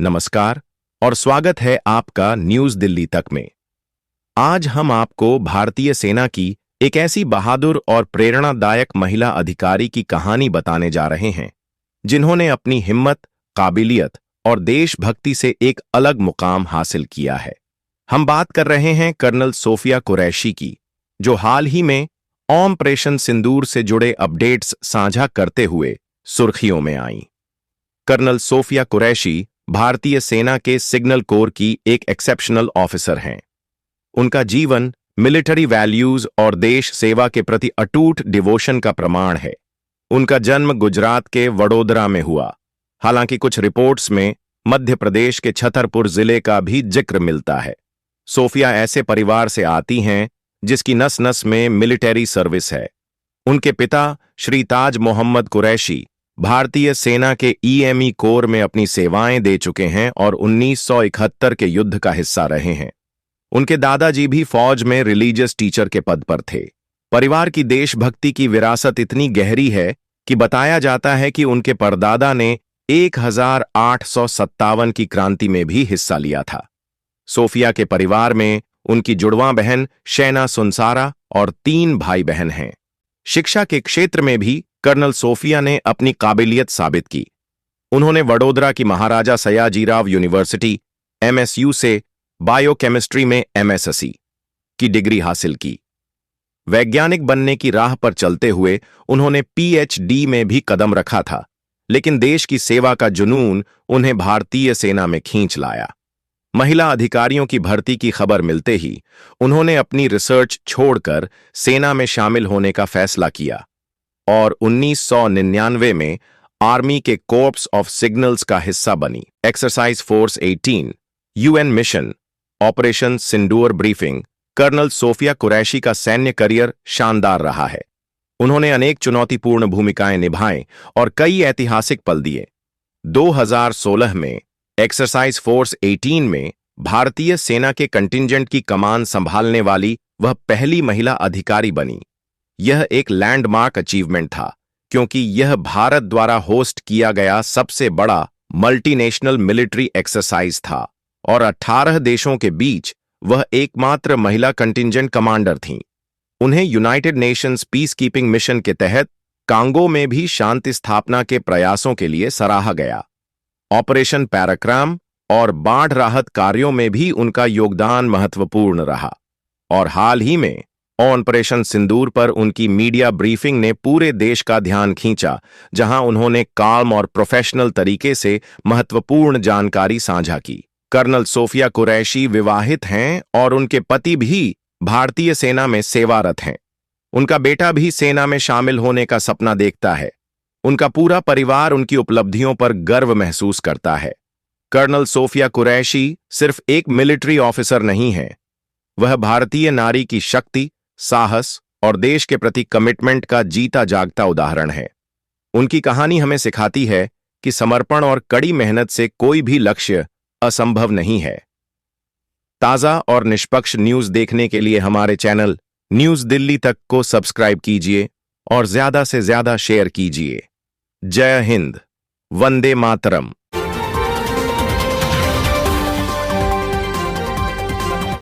नमस्कार और स्वागत है आपका न्यूज दिल्ली तक में। आज हम आपको भारतीय सेना की एक ऐसी बहादुर और प्रेरणादायक महिला अधिकारी की कहानी बताने जा रहे हैं, जिन्होंने अपनी हिम्मत, काबिलियत और देशभक्ति से एक अलग मुकाम हासिल किया है। हम बात कर रहे हैं कर्नल सोफिया कुरैशी की, जो हाल ही में ऑपरेशन सिंदूर से जुड़े अपडेट्स साझा करते हुए सुर्खियों में आईं। कर्नल सोफिया कुरैशी भारतीय सेना के सिग्नल कोर की एक एक्सेप्शनल ऑफिसर हैं। उनका जीवन मिलिट्री वैल्यूज और देश सेवा के प्रति अटूट डिवोशन का प्रमाण है। उनका जन्म गुजरात के वडोदरा में हुआ, हालांकि कुछ रिपोर्ट्स में मध्य प्रदेश के छतरपुर जिले का भी जिक्र मिलता है। सोफिया ऐसे परिवार से आती हैं जिसकी नस नस में मिलिट्री सर्विस है। उनके पिता श्री ताज मोहम्मद कुरैशी भारतीय सेना के ईएमई कोर में अपनी सेवाएं दे चुके हैं और 1971 के युद्ध का हिस्सा रहे हैं। उनके दादाजी भी फौज में रिलीजियस टीचर के पद पर थे। परिवार की देशभक्ति की विरासत इतनी गहरी है कि बताया जाता है कि उनके परदादा ने 1857 की क्रांति में भी हिस्सा लिया था। सोफिया के परिवार में उनकी जुड़वां बहन शैना सुनसारा और 3 भाई बहन हैं। शिक्षा के क्षेत्र में भी कर्नल सोफिया ने अपनी काबिलियत साबित की। उन्होंने वडोदरा की महाराजा सयाजीराव यूनिवर्सिटी एमएसयू से बायोकेमिस्ट्री में एमएससी की डिग्री हासिल की। वैज्ञानिक बनने की राह पर चलते हुए उन्होंने पीएचडी में भी कदम रखा था, लेकिन देश की सेवा का जुनून उन्हें भारतीय सेना में खींच लाया। महिला अधिकारियों की भर्ती की खबर मिलते ही उन्होंने अपनी रिसर्च छोड़कर सेना में शामिल होने का फैसला किया और 1999 में आर्मी के कॉर्प्स ऑफ सिग्नल्स का हिस्सा बनी। Exercise force 18, UN mission, operation Sindoor briefing. Colonel Sofiya Qureshi का सैन्य करियर शानदार रहा है। उन्होंने अनेक चुनौतीपूर्ण भूमिकाएं निभाएं और कई ऐतिहासिक पल दिए। 2016 में एक्सरसाइज फोर्स 18 में भारतीय सेना के कंटिंजेंट की कमान संभालने वाली वह पहली महिला अधिकारी बनी। यह एक लैंडमार्क अचीवमेंट था, क्योंकि यह भारत द्वारा होस्ट किया गया सबसे बड़ा मल्टीनेशनल मिलिट्री एक्सरसाइज था और 18 देशों के बीच वह एकमात्र महिला कंटिंजेंट कमांडर थीं। उन्हें United Nations peace keeping mission के तहत कांगो में भी शांति स्थापना के प्रयासों के लिए सराहा गया। ऑपरेशन पैराक्राम और बाढ़ राहत कार्यों में भी उनका योगदान महत्वपूर्ण रहा और हाल ही में ऑपरेशन सिंदूर पर उनकी मीडिया ब्रीफिंग ने पूरे देश का ध्यान खींचा, जहां उन्होंने काल्म और प्रोफेशनल तरीके से महत्वपूर्ण जानकारी साझा की। कर्नल सोफिया कुरैशी विवाहित हैं और उनके पति भी भारतीय सेना में सेवारत हैं। उनका बेटा भी सेना में शामिल होने का सपना देखता है। उनका पूरा परिवार उनकी उपलब्धियों पर गर्व महसूस करता है। कर्नल सोफिया कुरैशी सिर्फ एक मिलिट्री ऑफिसर नहीं है, वह भारतीय नारी की शक्ति, साहस और देश के प्रति कमिटमेंट का जीता जागता उदाहरण है। उनकी कहानी हमें सिखाती है कि समर्पण और कड़ी मेहनत से कोई भी लक्ष्य असंभव नहीं है। ताजा और निष्पक्ष न्यूज देखने के लिए हमारे चैनल न्यूज दिल्ली तक को सब्सक्राइब कीजिए और ज्यादा से ज्यादा शेयर कीजिए। जय हिंद, वंदे मातरम।